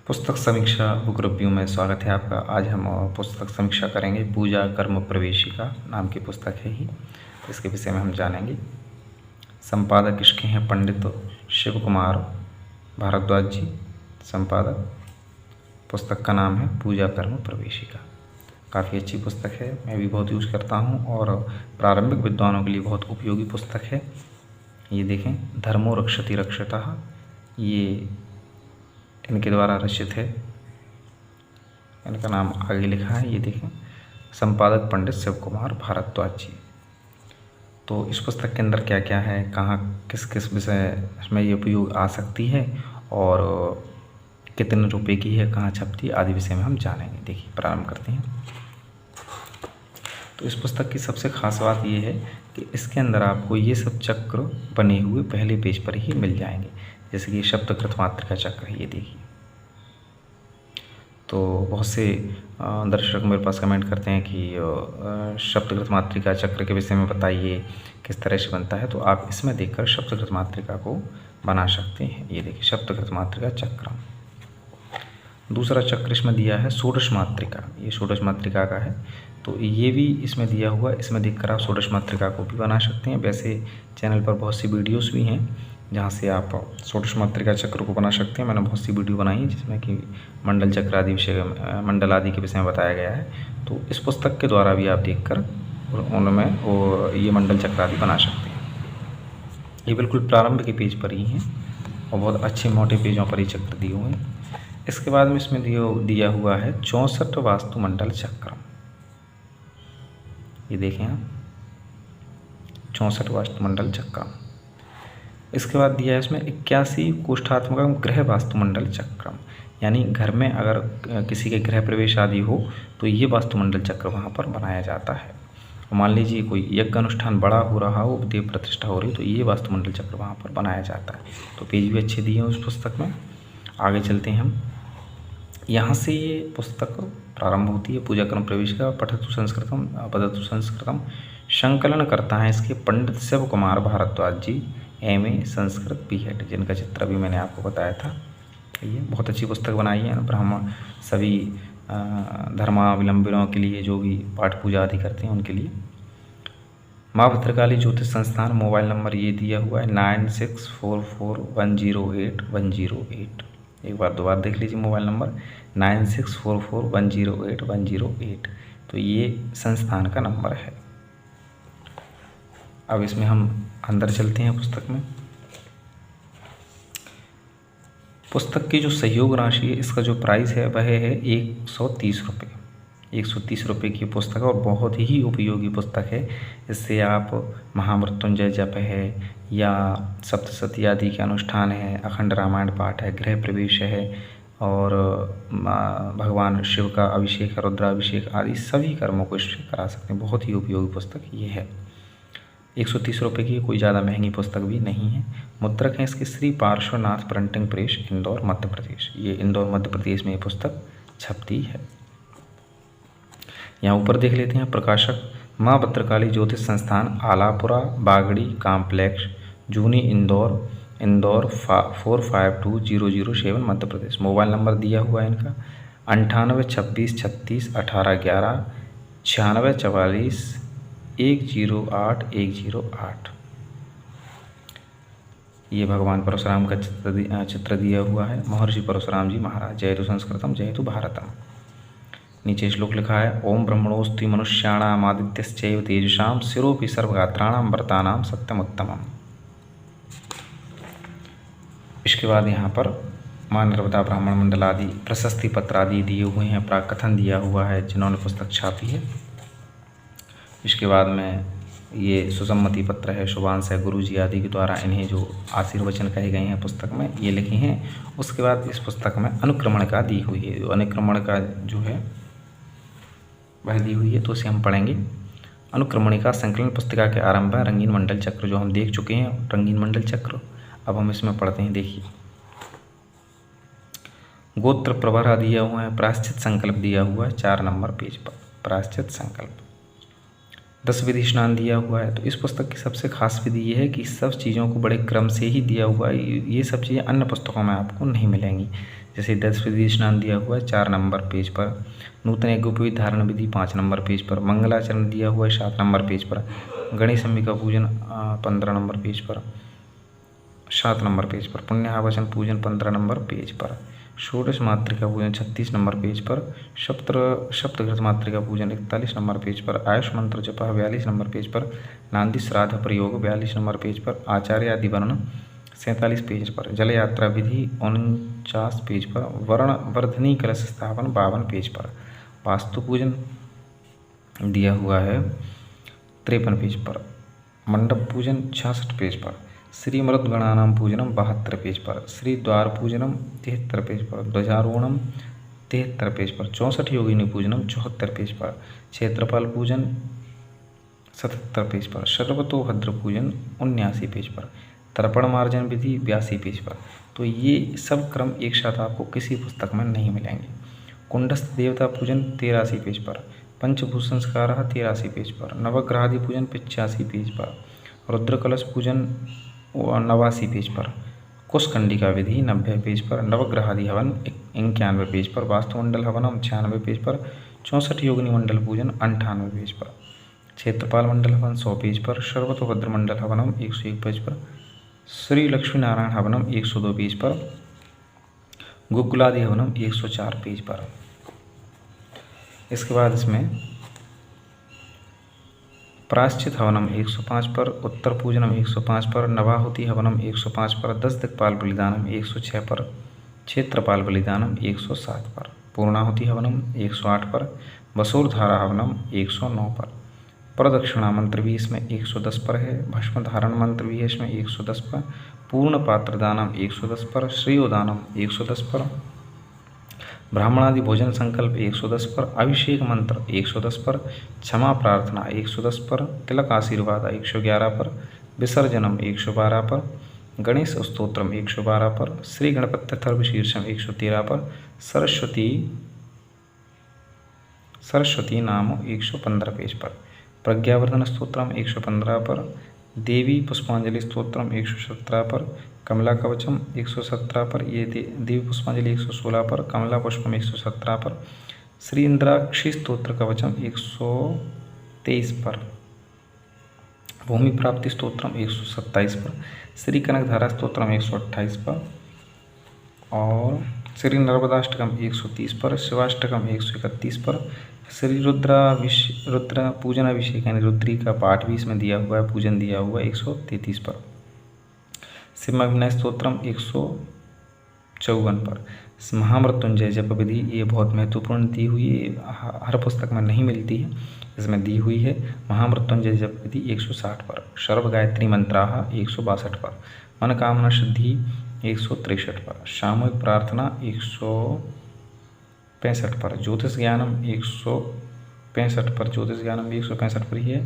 पुस्तक समीक्षा book review में स्वागत है आपका। आज हम पुस्तक समीक्षा करेंगे। पूजा कर्म प्रवेशिका नाम की पुस्तक है ही, इसके विषय में हम जानेंगे। संपादक इसके हैं पंडित शिव कुमार भारद्वाज जी, संपादक। पुस्तक का नाम है पूजा कर्म प्रवेशिका। काफ़ी अच्छी पुस्तक है, मैं भी बहुत यूज करता हूँ और प्रारंभिक विद्वानों के लिए बहुत उपयोगी पुस्तक है। ये देखें, धर्मो रक्षति रक्षतः, ये इनके द्वारा रचित है। इनका नाम आगे लिखा है, ये देखें, संपादक पंडित शिव कुमार भारद्वाज जी। तो इस पुस्तक के अंदर क्या क्या है, कहाँ किस किस विषय इसमें ये उपयोग आ सकती है और कितने रुपए की है, कहाँ छपती, आदि विषय में हम जानेंगे। देखिए, प्रारंभ करते हैं। तो इस पुस्तक की सबसे खास बात ये है कि इसके अंदर आपको ये सब चक्र बने हुए पहले पेज पर ही मिल जाएंगे। जैसे कि शब्दकृत मात्रिका चक्र है, ये देखिए। तो बहुत से दर्शक मेरे पास कमेंट करते हैं कि शब्दकृत मात्रिका चक्र के विषय में बताइए, किस तरह से बनता है। तो आप इसमें देखकर शब्दकृत मात्रिका को बना सकते हैं। ये देखिए, शब्दकृत मात्रिका चक्र। दूसरा चक्र इसमें दिया है षोडश मात्रिका, ये षोडश मात्रिका का है। तो ये भी इसमें दिया हुआ है, इसमें देखकर आप षोडश मात्रिका को भी बना सकते हैं। वैसे चैनल पर बहुत सी वीडियोस भी हैं जहाँ से आप षोडश मात्रिका चक्र को बना सकते हैं। मैंने बहुत सी वीडियो बनाई है जिसमें कि मंडल चक्र आदि विषय, मंडल आदि के विषय में बताया गया है। तो इस पुस्तक के द्वारा भी आप देखकर उनमें वो ये मंडल चक्र आदि बना सकते हैं। ये बिल्कुल प्रारंभ के पेज पर ही हैं और बहुत अच्छे मोटे पेजों पर ही चक्र दिए हुए हैं। इसके बाद में इसमें दिया हुआ है 64 वास्तुमंडल चक्र। ये देखें आप, 64 वास्तुमंडल चक्र। इसके बाद दिया है इसमें 81 कोष्ठात्मक गृह वास्तुमंडल चक्रम, यानी घर में अगर किसी के गृह प्रवेश आदि हो तो ये वास्तुमंडल चक्र वहाँ पर बनाया जाता है। मान लीजिए कोई यज्ञ अनुष्ठान बड़ा हो रहा हो, देव प्रतिष्ठा हो रही, तो ये वास्तुमंडल चक्र वहाँ पर बनाया जाता है। तो पेज भी अच्छे दिए हैं उस पुस्तक में। आगे चलते हैं हम। यहाँ से ये पुस्तक प्रारंभ होती है। पूजा कर्म प्रवेशिका, पठतु संस्कृतम पठतु संस्कृतम। संकलन करता है इसके पंडित शिव कुमार भारद्वाज जी, MA संस्कृत PhD, जिनका चित्र भी मैंने आपको बताया था। ये बहुत अच्छी पुस्तक बनाई है। ब्राह्मण सभी धर्मावलंबियों के लिए, जो भी पाठ पूजा आदि करते हैं उनके लिए। माँ भद्रकाली ज्योतिष संस्थान, मोबाइल नंबर ये दिया हुआ है 9644108108। एक बार दोबारा देख लीजिए, मोबाइल नंबर 9644108108। तो ये संस्थान का नंबर है। अब इसमें हम अंदर चलते हैं पुस्तक में। पुस्तक की जो सहयोग राशि है, इसका जो प्राइस है वह है 130 रुपये। 130 रुपये की पुस्तक है और बहुत ही उपयोगी पुस्तक है। इससे आप महामृत्युंजय जप है या सप्तशती आदि के अनुष्ठान है, अखंड रामायण पाठ है, गृह प्रवेश है और भगवान शिव का अभिषेक, रुद्राभिषेक आदि सभी कर्मों को इससे करा सकते हैं। बहुत ही उपयोगी पुस्तक ये है। 130 रुपये की कोई ज़्यादा महंगी पुस्तक भी नहीं है। मुद्रक है इसके श्री पार्श्वनाथ प्रिंटिंग प्रेस, इंदौर मध्य प्रदेश। ये इंदौर मध्य प्रदेश में ये पुस्तक छपती है। यहाँ ऊपर देख लेते हैं। प्रकाशक माँ भद्रकाली ज्योतिष संस्थान, आलापुरा बागड़ी कॉम्प्लेक्स, जूनी इंदौर 452007 मध्य प्रदेश। मोबाइल नंबर दिया हुआ है इनका 9826361811 9644108108। ये भगवान परशुराम का चित्र दिया हुआ है। महर्षि परशुराम जी महाराज, जयतु संस्कृतम जयतु भारतम। नीचे श्लोक लिखा है, ओम ब्रह्मणोस्ति मनुष्याणाम आदित्यश्चैव तेजसाम शिरोपि सर्वगात्राणाम व्रतानाम सत्यमुत्तमम। इसके बाद यहाँ पर माँ नर्मदा ब्राह्मण मंडल आदि प्रशस्ति पत्र आदि दिए हुए हैं, प्राकथन दिया हुआ है जिन्होंने पुस्तक छापी है। इसके बाद में ये सुसम्मति पत्र है, शुभांश है, गुरु जी आदि के द्वारा इन्हें जो आशीर्वचन कहे गए हैं पुस्तक में, ये लिखे हैं। उसके बाद इस पुस्तक में अनुक्रमणिका दी हुई है। अनुक्रमणिका जो है वह दी हुई है, तो उसे हम पढ़ेंगे। अनुक्रमणिका संकलन पुस्तिका के आरंभ है रंगीन मंडल चक्र, जो हम देख चुके हैं रंगीन मंडल चक्र। अब हम इसमें पढ़ते हैं। देखिए, गोत्र प्रवरा दिया हुआ है, प्रायश्चित संकल्प दिया हुआ है 4 नंबर पेज पर, प्रायश्चित संकल्प। 10 विधि स्नान दिया हुआ है। तो इस पुस्तक की सबसे खास विधि ये है कि सब चीज़ों को बड़े क्रम से ही दिया हुआ है। ये सब चीज़ें अन्य पुस्तकों में आपको नहीं मिलेंगी। जैसे 10 विधि स्नान दिया हुआ है 4 नंबर पेज पर, नूतन यज्ञोपवीत धारण विधि 5 नंबर पेज पर, मंगलाचरण दिया हुआ है 7 नंबर पेज पर, गणेश अंबिका पूजन 15 नंबर पेज पर, 7 नंबर पेज पर, पुण्याहवचन पूजन 15 नंबर पेज पर, षोडश मातृका पूजन 36 नंबर पेज पर, सप्तघृत मातृका पूजन 41 नंबर पेज पर, आयुष मंत्र जपा 42 नंबर पेज पर, नांदी श्राद्ध प्रयोग 42 नंबर पेज पर, आचार्य आदि वर्ण 47 पेज पर, जल यात्रा विधि 49 पेज पर, वर्ण वर्धनी कलश स्थापन 52 पेज पर, वास्तु पूजन दिया हुआ है 53 पेज पर, मंडप पूजन 66 पेज पर, श्री मरुद्गणानां पूजनम 72 पेज पर, श्री द्वार पूजनम 73 पेज पर, ध्वजारोहणम 73 पेज पर, 64 योगिनी पूजनम 74 पेज पर, क्षेत्रपाल पूजन 77 पेज पर, सर्वतोभद्र पूजन 79 पेज पर, तर्पण मार्जन विधि 82 पेज पर। तो ये सब क्रम एक साथ आपको किसी पुस्तक में नहीं मिलेंगे। कुंडस्थ देवता पूजन 83 पेज पर, पंचभूत संस्कार 83 पेज पर, नवग्रहादि पूजन 85 पेज पर, रुद्र कलश पूजन 89 पेज पर, कुशकंडिका विधि 90 पेज पर, नवग्रहादि हवन 91 पेज पर, वास्तुमंडल हवनम 96 पेज पर, 64 योगिनी मंडल पूजन 98 पेज पर, क्षेत्रपाल मंडल हवन 100 पेज पर, सर्वतोभद्र मंडल हवनम 101 पेज पर, श्री लक्ष्मी नारायण हवनम 102 पेज पर, गुग्गुलादि हवनम 104 पेज पर। इसके बाद इसमें प्रायश्चित हवनम 105 पर, उत्तर पूजनम 105 पर, नवाहुति हवनम 105 पर, 10 दिक्पाल बलिदानम 106 पर, क्षेत्रपाल बलिदानम 107 पर, पूर्णाहुति हवनम 108 पर, वसुरधारा हवनम 109 पर, प्रदक्षिणा मंत्र भी इसमें 110 पर है, भस्म धारण मंत्र भी है इसमें 110 पर, पूर्ण पात्र दानम 110 पर, श्रेयोदानम 110 पर, ब्राह्मणादि भोजन संकल्प 110 पर, अभिषेक मंत्र 110 पर, क्षमा प्रार्थना 110 पर, तिलक आशीर्वाद 111 पर, विसर्जनम 112 पर, गणेश स्तोत्रम 112 पर, श्री गणपत्यर्थर्वशीर्षम 113 पर, सरस्वती नाम 115 पेज पर, प्रज्ञावर्धन स्तोत्रम 115 पर, देवी पुष्पांजलि स्तोत्रम 117 पर, कमला कवचम 117 पर, ये देवी पुष्पांजलि 116 पर, कमला पुष्पम 117 पर, श्री इंद्राक्षी स्तोत्र कवचम 123 पर, भूमि प्राप्ति स्तोत्रम 127 पर, श्री कनकधारा स्तोत्रम 128 पर, और श्री नर्मदाष्टकम 130 पर, शिवाष्टकम 131 पर, श्री रुद्र पूजन अभिषेक यानी रुद्री का पाठ भी इसमें दिया हुआ है, पूजन दिया हुआ है 133 पर, सिंहाभिनय स्तोत्रम 154 पर, महामृत्युंजय जप विधि ये बहुत महत्वपूर्ण दी हुई है, हर पुस्तक में नहीं मिलती है, इसमें दी हुई है। महामृत्युंजय जप विधि 160 पर, सर्व गायत्री मंत्राः 162 पर, मनोकामना सिद्धि 163 पर, सामूहिक प्रार्थना 165 पर, ज्योतिष ज्ञानम 165 पर, ज्योतिष ज्ञानम भी 165 पर ही है,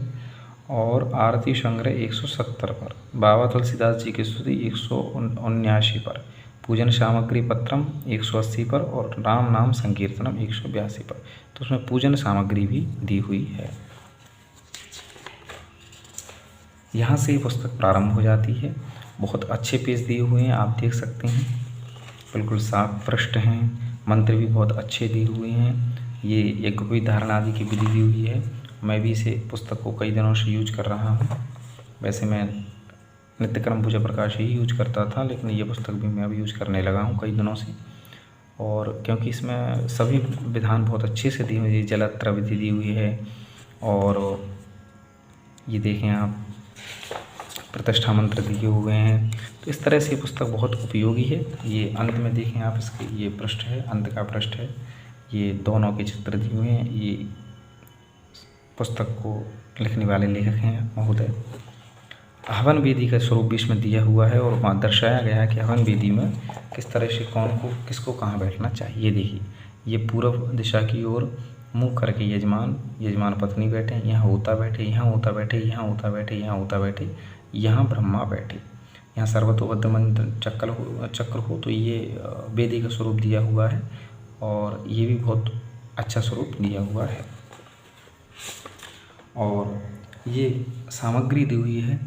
और आरती संग्रह 170 पर, बाबा तुलसीदास जी की स्तुति 179 पर, पूजन सामग्री पत्रम 180 पर, और राम नाम संकीर्तनम 182 पर। तो उसमें पूजन सामग्री भी दी हुई है। यहाँ से ये पुस्तक प्रारंभ हो जाती है। बहुत अच्छे पेज दिए हुए हैं, आप देख सकते हैं, बिल्कुल साफ पृष्ठ हैं, मंत्र भी बहुत अच्छे दिए हुए हैं। ये यज्ञोपवीत धारण आदि की विधि दी हुई है। मैं भी इसे पुस्तक को कई दिनों से यूज कर रहा हूँ। वैसे मैं नित्यक्रम पूजा प्रकाश ही यूज करता था, लेकिन ये पुस्तक भी मैं अब यूज करने लगा हूँ कई दिनों से, और क्योंकि इसमें सभी विधान बहुत अच्छे से दी हुई है। जलत्र विधि दी हुई है, और ये देखें आप प्रतिष्ठा मंत्र दिए हुए हैं। तो इस तरह से ये पुस्तक बहुत उपयोगी है। ये अंत में देखें आप, इसके ये पृष्ठ है, अंत का पृष्ठ है, ये दोनों के चित्र दिए हुए हैं। ये पुस्तक को लिखने वाले लेखक हैं महोदय। हवन वेदी का स्वरूप भी इसमें दिया हुआ है, और वहाँ दर्शाया गया है कि हवन वेदी में किस तरह से कौन को किसको कहाँ बैठना चाहिए। देखिए, ये पूर्व दिशा की ओर मुँह करके यजमान पत्नी बैठे, यहाँ होता बैठे, यहाँ होता बैठे, यहाँ होता बैठे, यहाँ होता बैठे, यहाँ ब्रह्मा बैठे, यहाँ सर्वतोभद्र मंत्र चक्र हो। तो ये वेदी का स्वरूप दिया हुआ है, और ये भी बहुत अच्छा स्वरूप दिया हुआ है। और ये सामग्री दी हुई है,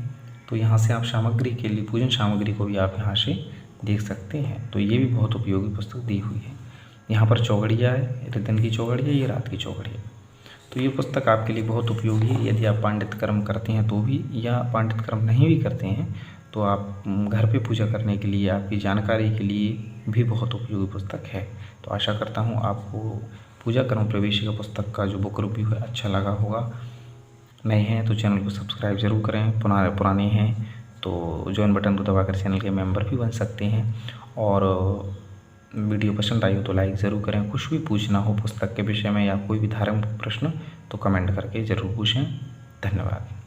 तो यहाँ से आप सामग्री के लिए पूजन सामग्री को भी आप यहाँ से देख सकते हैं। तो ये भी बहुत उपयोगी पुस्तक दी हुई है। यहाँ पर चौगड़िया है, ये दिन की चौगड़िया, ये रात की चौगड़िया। तो ये पुस्तक आपके लिए बहुत उपयोगी है यदि आप पांडित कर्म करते हैं तो भी, या पांडित कर्म नहीं भी करते हैं तो आप घर पे पूजा करने के लिए, आपकी जानकारी के लिए भी बहुत उपयोगी पुस्तक है। तो आशा करता हूँ आपको पूजा कर्म प्रवेशिका पुस्तक का जो बुक रिव्यू है अच्छा लगा होगा। नए हैं तो चैनल को सब्सक्राइब ज़रूर करें, पुराने हैं तो ज्वाइन बटन को दबाकर चैनल के मेंबर भी बन सकते हैं। और वीडियो पसंद आई हो तो लाइक ज़रूर करें। कुछ भी पूछना हो पुस्तक के विषय में या कोई भी धार्मिक प्रश्न तो कमेंट करके ज़रूर पूछें। धन्यवाद।